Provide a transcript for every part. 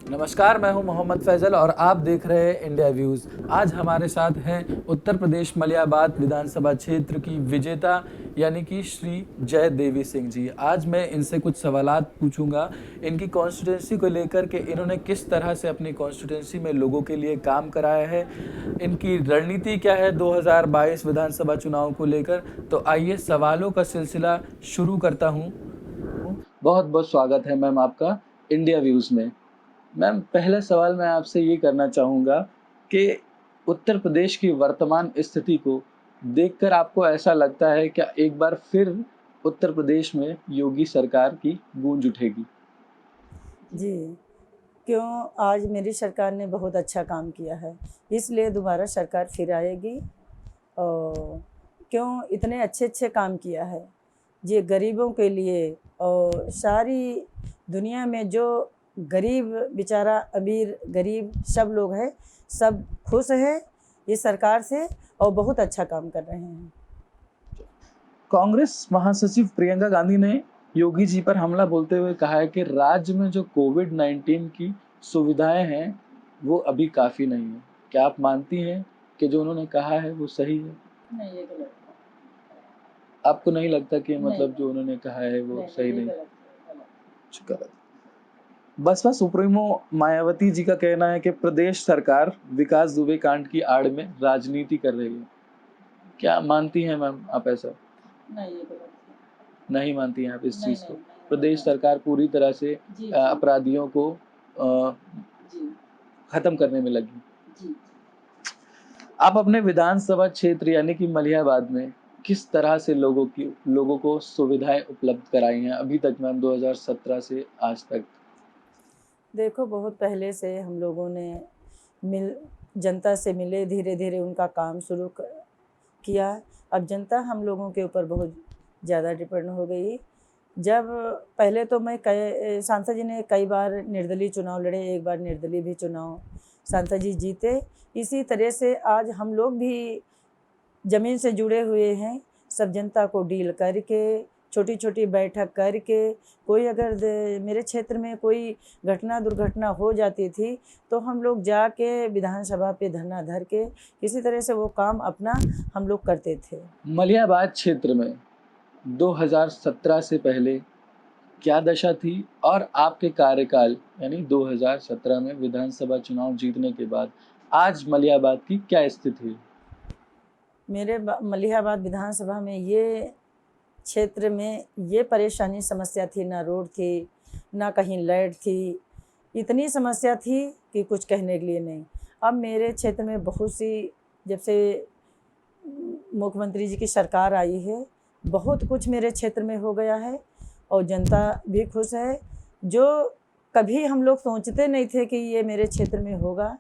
नमस्कार, मैं हूं मोहम्मद फैजल और आप देख रहे हैं इंडिया व्यूज़। आज हमारे साथ हैं उत्तर प्रदेश मलियाबाद विधानसभा क्षेत्र की विजेता यानी कि श्री जय देवी सिंह जी। आज मैं इनसे कुछ सवालात पूछूंगा इनकी कॉन्स्टिट्यूंसी को लेकर के, इन्होंने किस तरह से अपनी कॉन्स्टिट्यूंसी में लोगों के लिए काम कराया है, इनकी रणनीति क्या है 2022 विधानसभा चुनाव को लेकर। तो आइए सवालों का सिलसिला शुरू करता हूँ। बहुत बहुत स्वागत है मैम आपका इंडिया व्यूज़ में। मैम, पहला सवाल मैं आपसे ये करना चाहूँगा कि उत्तर प्रदेश की वर्तमान स्थिति को देखकर आपको ऐसा लगता है क्या एक बार फिर उत्तर प्रदेश में योगी सरकार की गूंज उठेगी? जी, क्यों आज मेरी सरकार ने बहुत अच्छा काम किया है, इसलिए दोबारा सरकार फिर आएगी। और क्यों इतने अच्छे काम किया है, ये गरीबों के लिए और सारी दुनिया में जो गरीब बेचारा अमीर गरीब सब लोग हैं, सब खुश हैं इस सरकार से और बहुत अच्छा काम कर रहे हैं। कांग्रेस महासचिव प्रियंका गांधी ने योगी जी पर हमला बोलते हुए कहा है कि राज्य में जो कोविड-19 की सुविधाएं हैं वो अभी काफ़ी नहीं है। क्या आप मानती हैं कि जो उन्होंने कहा है वो सही है? नहीं, ये गलत है। आपको नहीं लगता कि मतलब नहीं, जो उन्होंने कहा है वो सही नहीं? गलत है। गलत। बसपा सुप्रीमो मायावती जी का कहना है कि प्रदेश सरकार विकास दुबे कांड की आड़ में राजनीति कर रही है। क्या मानती हैं मैम आप ऐसा? नहीं, ये गलत है। नहीं मानती हैं आप इस नहीं, चीज़ को? नहीं, प्रदेश सरकार पूरी तरह से जी, अपराधियों को जी, खत्म करने में लगी। जी। आप अपने विधानसभा क्षेत्र यानी कि मलियाबाद में किस तरह से लोगों को सुविधाएं उपलब्ध कराई हैं अभी तक मैम 2017 से आज तक? देखो, बहुत पहले से हम लोगों ने जनता से मिले, धीरे-धीरे उनका काम शुरू किया। अब जनता हम लोगों के ऊपर बहुत ज़्यादा डिपेंड हो गई। जब पहले तो मैं सांसद जी ने कई बार निर्दलीय चुनाव लड़े, एक बार निर्दलीय भी चुनाव सांसद जी जीते। इसी तरह से आज हम लोग भी ज़मीन से जुड़े हुए हैं, सब जनता को डील करके, छोटी-छोटी बैठक करके, कोई अगर मेरे क्षेत्र में कोई दुर्घटना हो जाती थी, तो हम लोग जाके विधानसभा पे धरना धर के किसी तरह से वो काम अपना हम लोग करते थे। मलियाबाद क्षेत्र में 2017 से पहले क्या दशा थी और आपके कार्यकाल यानी 2017 में विधानसभा चुनाव जीतने के बाद आज मलियाबाद की क्या स्थिति है? मेरे मलिहाबाद विधानसभा में ये क्षेत्र में ये परेशानी समस्या थी, ना रोड थी, ना कहीं लाइट थी, इतनी समस्या थी कि कुछ कहने के लिए नहीं। अब मेरे क्षेत्र में बहुत सी, जब से मुख्यमंत्री जी की सरकार आई है, बहुत कुछ मेरे क्षेत्र में हो गया है और जनता भी खुश है। जो कभी हम लोग सोचते नहीं थे कि ये मेरे क्षेत्र में होगा,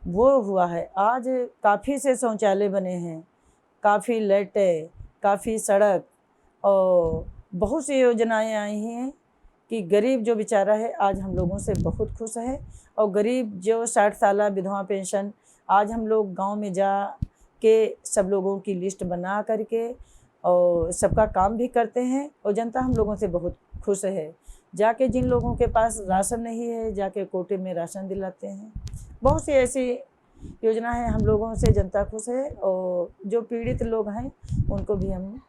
वो हुआ है। आज काफ़ी से शौचालय बने हैं, काफ़ी लाइटें, काफ़ी सड़क और बहुत सी योजनाएं आई हैं कि गरीब जो बेचारा है आज हम लोगों से बहुत खुश है। और गरीब जो 60 साला विधवा पेंशन आज हम लोग गांव में जा के सब लोगों की लिस्ट बना करके और सबका काम भी करते हैं और जनता हम लोगों से बहुत खुश है। जाके जिन लोगों के पास राशन नहीं है, जाके कोटे में राशन दिलाते हैं। बहुत सी ऐसी योजना है, हम लोगों से जनता खुश है। और जो पीड़ित लोग हैं उनको भी हम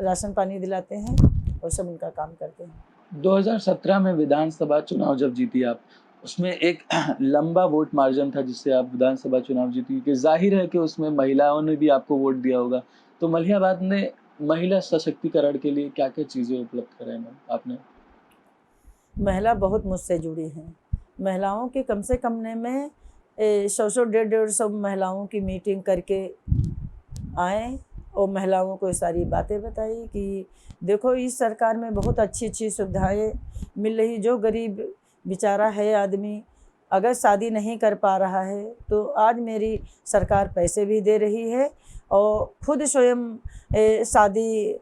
राशन पानी दिलाते हैं और सब उनका काम करते हैं। 2017 में विधानसभा चुनाव जब जीती आप, उसमें एक लंबा वोट मार्जिन था जिससे आप विधानसभा चुनाव जीती, कि जाहिर है कि उसमें महिलाओं ने भी आपको वोट दिया होगा। तो मलियाबाद ने महिला सशक्तिकरण के लिए क्या-क्या चीज़ें उपलब्ध कराई मैम आपने? महिला बहुत मुझसे जुड़ी हैं। महिलाओं की कम से कम में 100-100, 150-150 महिलाओं की मीटिंग करके आए और महिलाओं को सारी बातें बताई कि देखो इस सरकार में बहुत अच्छी सुविधाएं मिल रही। जो गरीब बेचारा है आदमी अगर शादी नहीं कर पा रहा है तो आज मेरी सरकार पैसे भी दे रही है और खुद स्वयं शादी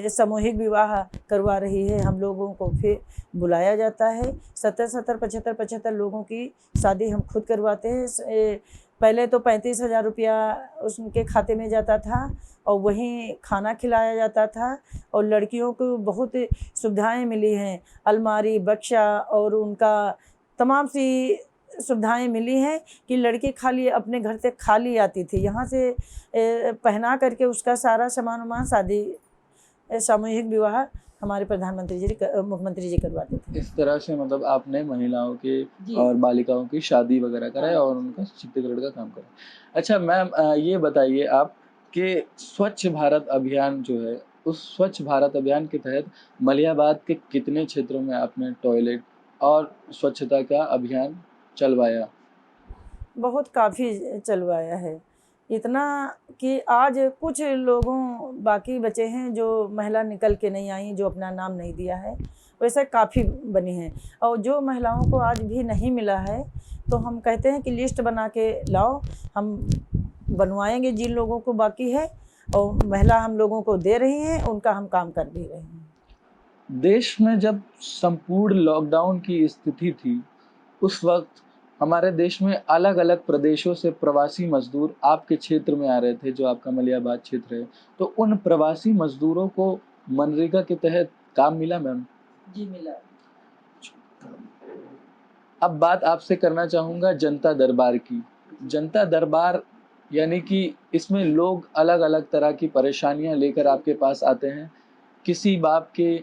सामूहिक विवाह करवा रही है। हम लोगों को फिर बुलाया जाता है, 70-70, 75-75 लोगों की शादी हम खुद करवाते हैं। पहले तो 35,000 रुपया उनके खाते में जाता था और वहीं खाना खिलाया जाता था। और लड़कियों को बहुत सुविधाएं मिली हैं, अलमारी, बक्सा और उनका तमाम सी सुविधाएं मिली हैं कि लड़की खाली अपने घर से खाली आती थी, यहाँ से पहना करके उसका सारा सामान वामान शादी सामूहिक विवाह हमारे प्रधानमंत्री जी मुख्यमंत्री जी करवाते थे। इस तरह से मतलब आपने महिलाओं के जी। और बालिकाओं की शादी वगैरह कराए हाँ। और उनका सशक्तिकरण का काम करा। अच्छा मैम, ये बताइए आप कि स्वच्छ भारत अभियान जो है, उस स्वच्छ भारत अभियान के तहत मलियाबाद के कितने क्षेत्रों में आपने टॉयलेट और स्वच्छता का अभियान चलवाया? बहुत काफ़ी चलवाया है, इतना कि आज कुछ लोगों बाकी बचे हैं जो महिला निकल के नहीं आई, जो अपना नाम नहीं दिया है, वैसे काफ़ी बनी हैं। और जो महिलाओं को आज भी नहीं मिला है तो हम कहते हैं कि लिस्ट बना के लाओ, हम बनवाएंगे जिन लोगों को बाकी है, और महिला हम लोगों को दे रही हैं, उनका हम काम कर भी रहे हैं। देश में जब संपूर्ण लॉकडाउन की स्थिति थी, उस वक्त हमारे देश में अलग-अलग प्रदेशों से प्रवासी मजदूर आपके क्षेत्र में आ रहे थे, जो आपका मलियाबाद क्षेत्र है। तो उन प्रवासी मजदूरों को मनरेगा के तहत काम मिला मैम? जी मिला। अब बात आपसे करना चाहूँगा जनता दरबार की। जनता दरबार यानी कि इसमें लोग अलग-अलग तरह की परेशानियाँ लेकर आपके पास आते हैं। किसी बाप के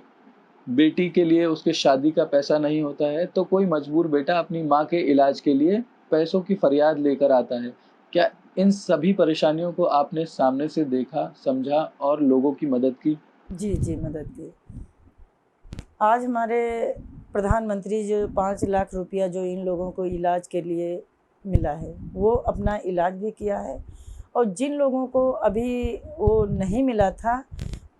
बेटी के लिए उसके शादी का पैसा नहीं होता है, तो कोई मजबूर बेटा अपनी माँ के इलाज के लिए पैसों की फरियाद लेकर आता है। क्या इन सभी परेशानियों को आपने सामने से देखा, समझा और लोगों की मदद की? जी, जी, मदद की। आज हमारे प्रधानमंत्री जो 5 लाख रुपया जो इन लोगों को इलाज के लिए मिला है, वो अपना इलाज भी किया है। और जिन लोगों को अभी वो नहीं मिला था,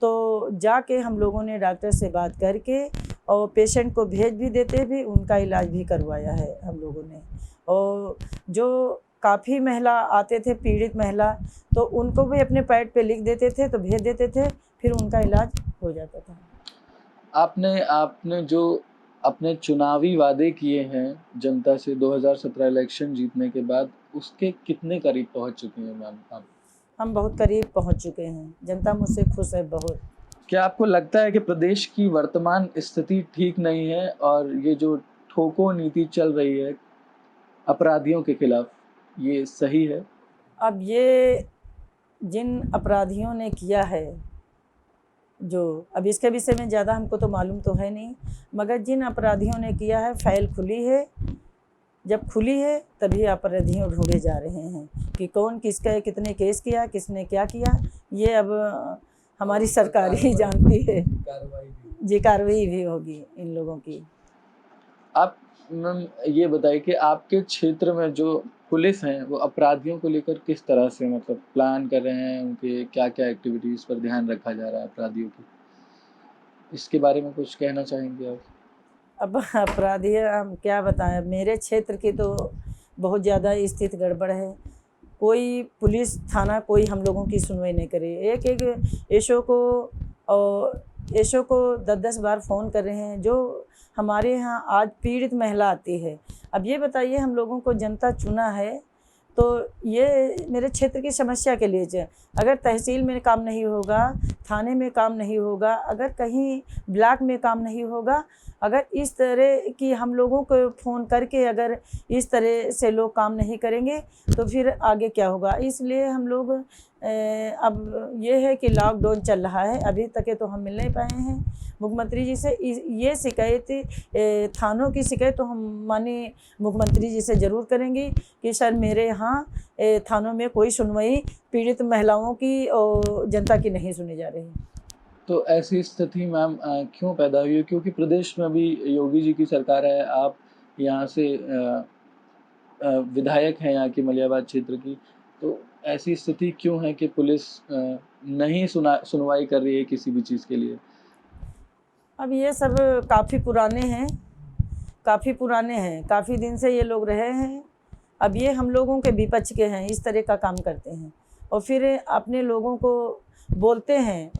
तो जाके हम लोगों ने डॉक्टर से बात करके और पेशेंट को भेज भी देते भी, उनका इलाज भी करवाया है हम लोगों ने। और जो काफ़ी महिला आते थे, पीड़ित महिला, तो उनको भी अपने पैड पे लिख देते थे, तो भेज देते थे, फिर उनका इलाज हो जाता था। आपने आपने जो अपने चुनावी वादे किए हैं जनता से 2017 इलेक्शन जीतने के बाद, उसके कितने करीब पहुँच चुके हैं मैम आप? हम बहुत करीब पहुंच चुके हैं, जनता मुझसे खुश है बहुत। क्या आपको लगता है कि प्रदेश की वर्तमान स्थिति ठीक नहीं है और ये जो ठोको नीति चल रही है अपराधियों के खिलाफ, ये सही है? अब ये जिन अपराधियों ने किया है, जो अब इसके विषय में ज़्यादा हमको तो मालूम तो है नहीं, मगर जिन अपराधियों ने किया है, फाइल खुली है। जब खुली है तभी अपराधियों ढूंढे जा रहे हैं कि कौन किसका कितने केस किया, किसने क्या किया, ये अब हमारी सरकार ही जानती है। जी, कार्रवाई भी होगी इन लोगों की। आप मैम ये बताइए कि आपके क्षेत्र में जो पुलिस हैं, वो अपराधियों को लेकर किस तरह से मतलब प्लान कर रहे हैं? उनके क्या-क्या एक्टिविटीज़ पर ध्यान रखा जा रहा है अपराधियों की? इसके बारे में कुछ कहना चाहेंगे आप? अब अपराधी हम क्या बताएं, मेरे क्षेत्र की तो बहुत ज़्यादा स्थिति गड़बड़ है। कोई पुलिस थाना कोई हम लोगों की सुनवाई नहीं करे। एक एसओ को और एसओ को 10-10 बार फ़ोन कर रहे हैं। जो हमारे यहाँ आज पीड़ित महिला आती है, अब ये बताइए, हम लोगों को जनता चुना है, तो ये मेरे क्षेत्र की समस्या के लिए अगर तहसील में काम नहीं होगा, थाने में काम नहीं होगा, अगर कहीं ब्लॉक में काम नहीं होगा, अगर इस तरह की हम लोगों को फ़ोन करके अगर इस तरह से लोग काम नहीं करेंगे तो फिर आगे क्या होगा। इसलिए हम लोग अब ये है कि लॉकडाउन चल रहा है, अभी तक तो हम मिल नहीं पाए हैं मुख्यमंत्री जी से। ये शिकायत थानों की शिकायत तो हम माननीय मुख्यमंत्री जी से ज़रूर करेंगे कि सर मेरे यहाँ थानों में कोई सुनवाई पीड़ित महिलाओं की और जनता की नहीं सुनी जा रही। तो ऐसी स्थिति मैम क्यों पैदा हुई है? क्योंकि प्रदेश में अभी योगी जी की सरकार है, आप यहाँ से विधायक हैं यहाँ की मलियाबाद क्षेत्र की, तो ऐसी स्थिति क्यों है कि पुलिस नहीं सुनवाई कर रही है किसी भी चीज़ के लिए? अब ये सब काफ़ी पुराने हैं, काफ़ी दिन से ये लोग रहे हैं। अब ये हम लोगों के विपक्ष के हैं, इस तरह का काम करते हैं और फिर अपने लोगों को बोलते हैं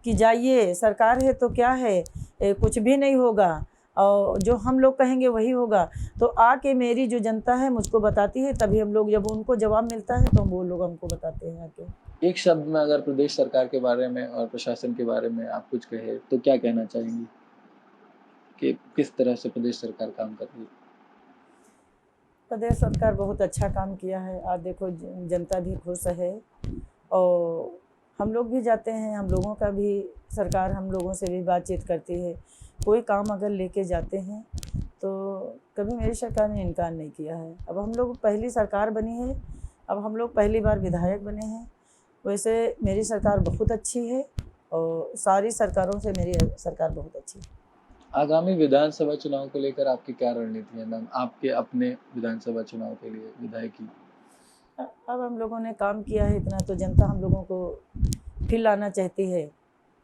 कि जाइए, सरकार है तो क्या है, कुछ भी नहीं होगा, और जो हम लोग कहेंगे वही होगा। तो आके मेरी जो जनता है मुझको बताती है, तभी हम लोग, जब उनको जवाब मिलता है तो वो लोग हमको बताते हैं आके। एक शब्द में अगर प्रदेश सरकार के बारे में और प्रशासन के बारे में आप कुछ कहे तो क्या कहना चाहेंगी कि किस तरह से प्रदेश सरकार काम कर रही है? प्रदेश सरकार बहुत अच्छा काम किया है। आज देखो जनता भी खुश है और हम लोग भी जाते हैं, हम लोगों का भी सरकार हम लोगों से भी बातचीत करती है। कोई काम अगर लेके जाते हैं तो कभी मेरी सरकार ने इनकार नहीं किया है। अब हम लोग पहली सरकार बनी है, अब हम लोग पहली बार विधायक बने हैं। वैसे मेरी सरकार बहुत अच्छी है और सारी सरकारों से मेरी सरकार बहुत अच्छी है। आगामी विधानसभा चुनाव को लेकर आपकी क्या रणनीति है मैम, आपके अपने विधानसभा चुनाव के लिए विधायकी? अब हम लोगों ने काम किया है इतना, तो जनता हम लोगों को फिर लाना चाहती है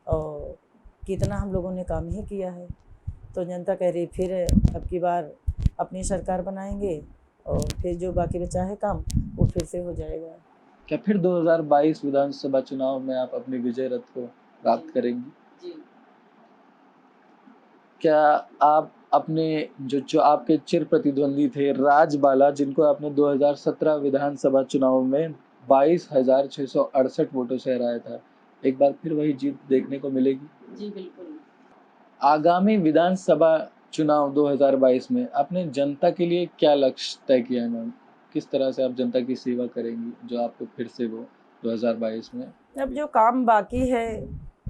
और कितना हम लोगों ने काम ही किया है, तो जनता कह रही फिर अब की बार अपनी सरकार बनाएंगे और फिर जो बाकी बचा है काम वो फिर से हो जाएगा। क्या फिर 2022 विधानसभा चुनाव में आप अपनी विजय रथ को प्राप्त करेंगी? जी। क्या आप अपने जो आपके चिर प्रतिद्वंदी थे राजबाला, जिनको आपने 2017 विधानसभा चुनाव में 22,668 वोटों से हराया था, एक बार फिर वही जीत देखने को मिलेगी? जी बिल्कुल। आगामी विधानसभा चुनाव 2022 में आपने जनता के लिए क्या लक्ष्य तय किया है मैम? किस तरह से आप जनता की सेवा करेंगी जो आपको फिर से वो 2022 में? अब जो काम बाकी है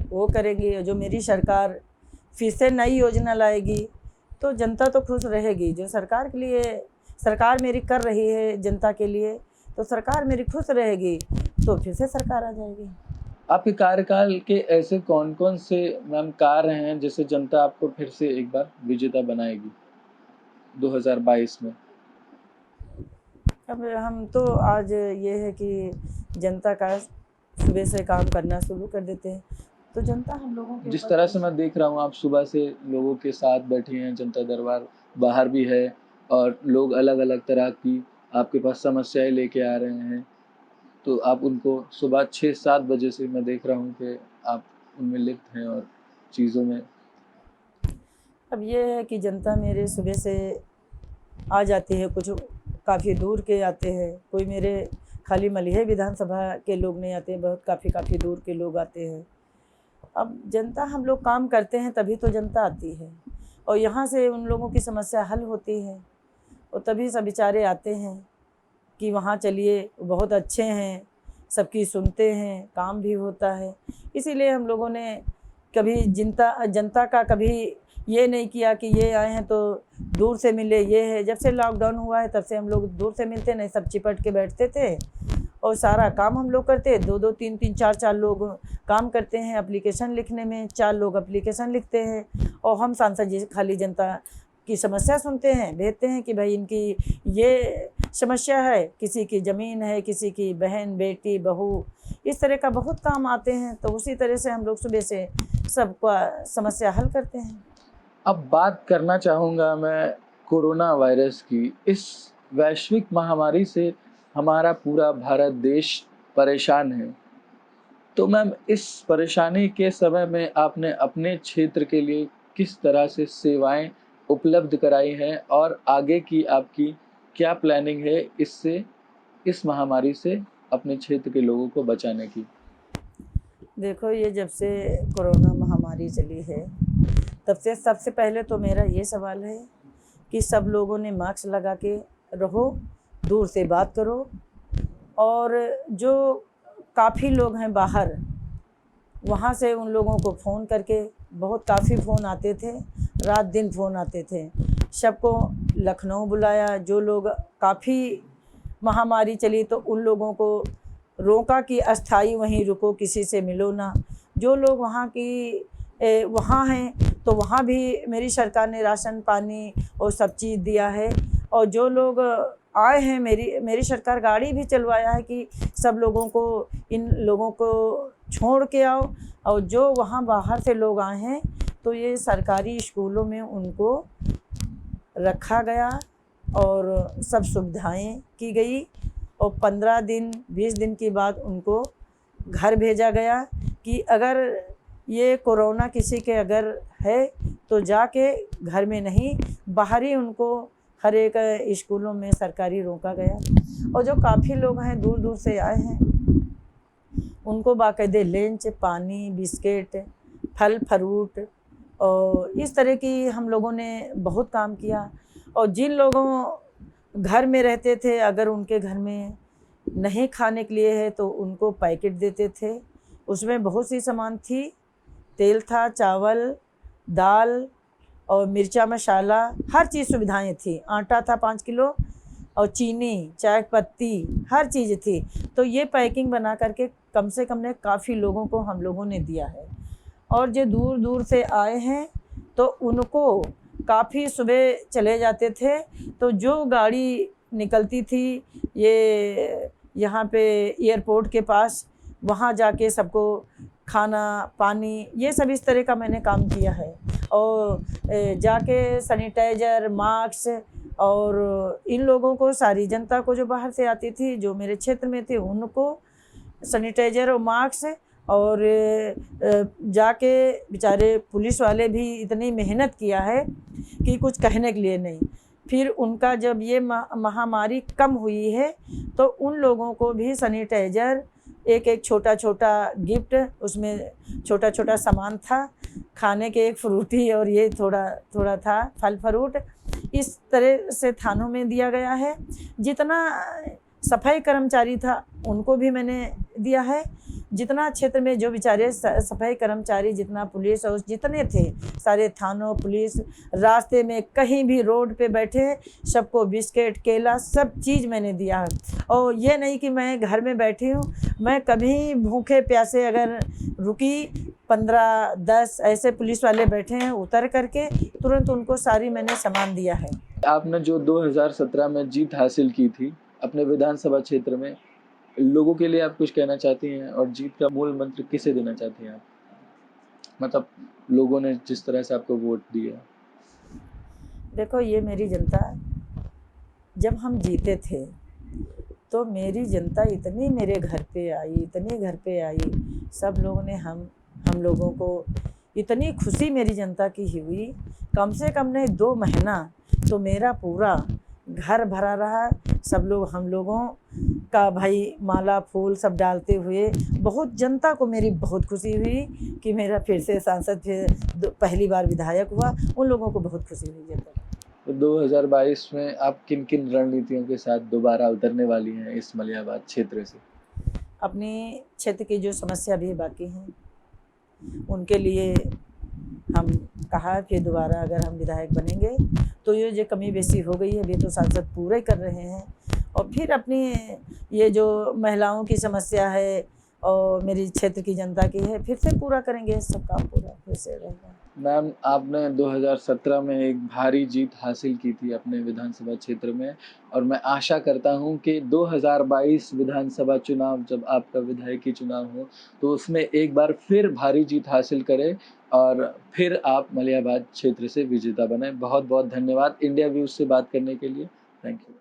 वो करेंगे, जो मेरी सरकार फिर से नई योजना लाएगी तो जनता तो खुश रहेगी। जो सरकार के लिए सरकार मेरी कर रही है जनता के लिए, तो सरकार मेरी खुश रहेगी तो फिर से सरकार आ जाएगी। आपके कार्यकाल के ऐसे कौन-कौन से मैम कार्य हैं जिससे जनता आपको फिर से एक बार विजेता बनाएगी 2022 में? अब हम तो आज ये है कि जनता का सुबह से काम करना शुरू कर देते हैं, तो जनता हम लोगों के जिस ऊपर तरह से मैं देख रहा हूँ आप सुबह से लोगों के साथ बैठी हैं, जनता दरबार बाहर भी है और लोग अलग-अलग तरह की आपके पास समस्याएँ लेके आ रहे हैं, तो आप उनको सुबह 6-7 बजे से मैं देख रहा हूँ कि आप उनमें लिप्त हैं और चीज़ों में। अब ये है कि जनता मेरे सुबह से आ जाती है, कुछ काफ़ी दूर के आते हैं, कोई मेरे खाली मलिहे विधानसभा के लोग नहीं आते, बहुत काफ़ी दूर के लोग आते हैं। अब जनता हम लोग काम करते हैं तभी तो जनता आती है और यहाँ से उन लोगों की समस्या हल होती है और तभी सब बेचारे आते हैं कि वहाँ चलिए बहुत अच्छे हैं, सबकी सुनते हैं, काम भी होता है। इसीलिए हम लोगों ने कभी जनता का कभी ये नहीं किया कि ये आए हैं तो दूर से मिले, ये है। जब से लॉकडाउन हुआ है तब से हम लोग दूर से मिलते नहीं, सब चिपट के बैठते थे और सारा काम हम लोग करते। 2-2, 3-3, 4-4 लोग काम करते हैं एप्लीकेशन लिखने में, 4 लोग एप्लीकेशन लिखते हैं और हम सांसद जी खाली जनता की समस्या सुनते हैं, भेजते हैं कि भाई इनकी ये समस्या है, किसी की ज़मीन है, किसी की बहन बेटी बहू, इस तरह का बहुत काम आते हैं। तो उसी तरह से हम लोग सुबह से सबका समस्या हल करते हैं। अब बात करना चाहूँगा मैं कोरोना वायरस की। इस वैश्विक महामारी से हमारा पूरा भारत देश परेशान है। तो मैम इस परेशानी के समय में आपने अपने क्षेत्र के लिए किस तरह से सेवाएँ उपलब्ध कराई हैं और आगे की आपकी क्या प्लानिंग है इस महामारी से अपने क्षेत्र के लोगों को बचाने की? देखो ये जब से कोरोना महामारी चली है तब से सबसे पहले तो मेरा ये सवाल है कि सब लोगों ने मास्क लगा के रहो, दूर से बात करो और जो काफ़ी लोग हैं बाहर, वहाँ से उन लोगों को फ़ोन करके, बहुत काफ़ी फ़ोन आते थे, रात दिन फ़ोन आते थे, सबको लखनऊ बुलाया। जो लोग काफ़ी महामारी चली तो उन लोगों को रोका कि अस्थाई वहीं रुको, किसी से मिलो ना। जो लोग वहाँ हैं तो वहाँ भी मेरी सरकार ने राशन पानी और सब चीज़ दिया है और जो लोग आए हैं मेरी सरकार गाड़ी भी चलवाया है कि सब लोगों को, इन लोगों को छोड़ के आओ। और जो वहाँ बाहर से लोग आए हैं तो ये सरकारी स्कूलों में उनको रखा गया और सब सुविधाएं की गई और 15 दिन 20 दिन के बाद उनको घर भेजा गया कि अगर ये कोरोना किसी के अगर है तो जाके घर में नहीं, बाहर ही उनको हर एक स्कूलों में सरकारी रोका गया। और जो काफ़ी लोग हैं दूर दूर से आए हैं, उनको बाकायदे लंच, पानी, बिस्किट, फल फ्रूट और इस तरह की हम लोगों ने बहुत काम किया। और जिन लोगों घर में रहते थे, अगर उनके घर में नहीं खाने के लिए है तो उनको पैकेट देते थे। उसमें बहुत सी सामान थी, तेल था, चावल, दाल और मिर्चा मसाला, हर चीज़ सुविधाएं थी। आटा था 5 किलो और चीनी, चाय पत्ती, हर चीज़ थी। तो ये पैकिंग बना करके कम से कम ने काफ़ी लोगों को हम लोगों ने दिया है। और जो दूर दूर से आए हैं तो उनको काफ़ी सुबह चले जाते थे, तो जो गाड़ी निकलती थी ये यहाँ पे एयरपोर्ट के पास, वहाँ जाके सबको खाना पानी ये सब इस तरह का मैंने काम किया है। और जाके सैनिटाइज़र, मास्क और इन लोगों को, सारी जनता को जो बाहर से आती थी, जो मेरे क्षेत्र में थे, उनको सैनिटाइज़र और मास्क। और जाके बेचारे पुलिस वाले भी इतनी मेहनत किया है कि कुछ कहने के लिए नहीं। फिर उनका जब ये महामारी कम हुई है तो उन लोगों को भी सैनिटाइज़र, एक एक छोटा छोटा गिफ्ट, उसमें छोटा छोटा सामान था, खाने के एक फ्रूटी और ये थोड़ा थोड़ा था फल फ्रूट, इस तरह से थानों में दिया गया है। जितना सफाई कर्मचारी था उनको भी मैंने दिया है। जितना क्षेत्र में जो बेचारे सफाई कर्मचारी, जितना पुलिस और जितने थे सारे थानों, पुलिस, रास्ते में कहीं भी रोड पे बैठे, सबको बिस्किट, केला, सब चीज़ मैंने दिया है। और ये नहीं कि मैं घर में बैठी हूँ, मैं कभी भूखे प्यासे अगर रुकी, 15-10 ऐसे पुलिस वाले बैठे हैं, उतर करके तुरंत उनको सारी मैंने सामान दिया है। आपने जो 2017 में जीत हासिल की थी अपने विधानसभा क्षेत्र में, लोगों के लिए आप कुछ कहना चाहती हैं और जीत का मूल मंत्र किसे देना चाहती हैं आप? मतलब लोगों ने जिस तरह से आपको वोट दिया। देखो, ये मेरी जनता, जब हम जीते थे तो मेरी जनता इतनी मेरे घर पे आई, इतनी घर पे आई, सब लोगों ने हम लोगों को इतनी खुशी मेरी जनता की हुई। कम से कम नहीं 2 महीना तो मेरा पूरा घर भरा रहा। सब लोग, हम लोगों का भाई माला फूल सब डालते हुए, बहुत जनता को मेरी बहुत खुशी हुई कि मेरा फिर से सांसद, फिर पहली बार विधायक हुआ। उन लोगों को बहुत खुशी हुई जनता। तो 2022 में आप किन किन रणनीतियों के साथ दोबारा उतरने वाली हैं इस मलियाबाद क्षेत्र से? अपने क्षेत्र की जो समस्या भी बाकी हैं उनके लिए हम कहा कि दोबारा अगर हम विधायक बनेंगे तो ये जो कमी बेसी हो गई है अभी तो सांसद पूरे कर रहे हैं। और फिर अपनी ये जो महिलाओं की समस्या है और मेरी क्षेत्र की जनता की है, फिर से पूरा करेंगे, सब काम पूरा फिर से रहेगा। मैम, आपने 2017 में एक भारी जीत हासिल की थी अपने विधानसभा क्षेत्र में, और मैं आशा करता हूं कि 2022 विधानसभा चुनाव जब आपका विधायकी चुनाव हो तो उसमें एक बार फिर भारी जीत हासिल करें और फिर आप मलियाबाद क्षेत्र से विजेता बने। बहुत बहुत धन्यवाद इंडिया व्यूज़ से बात करने के लिए। Thank you.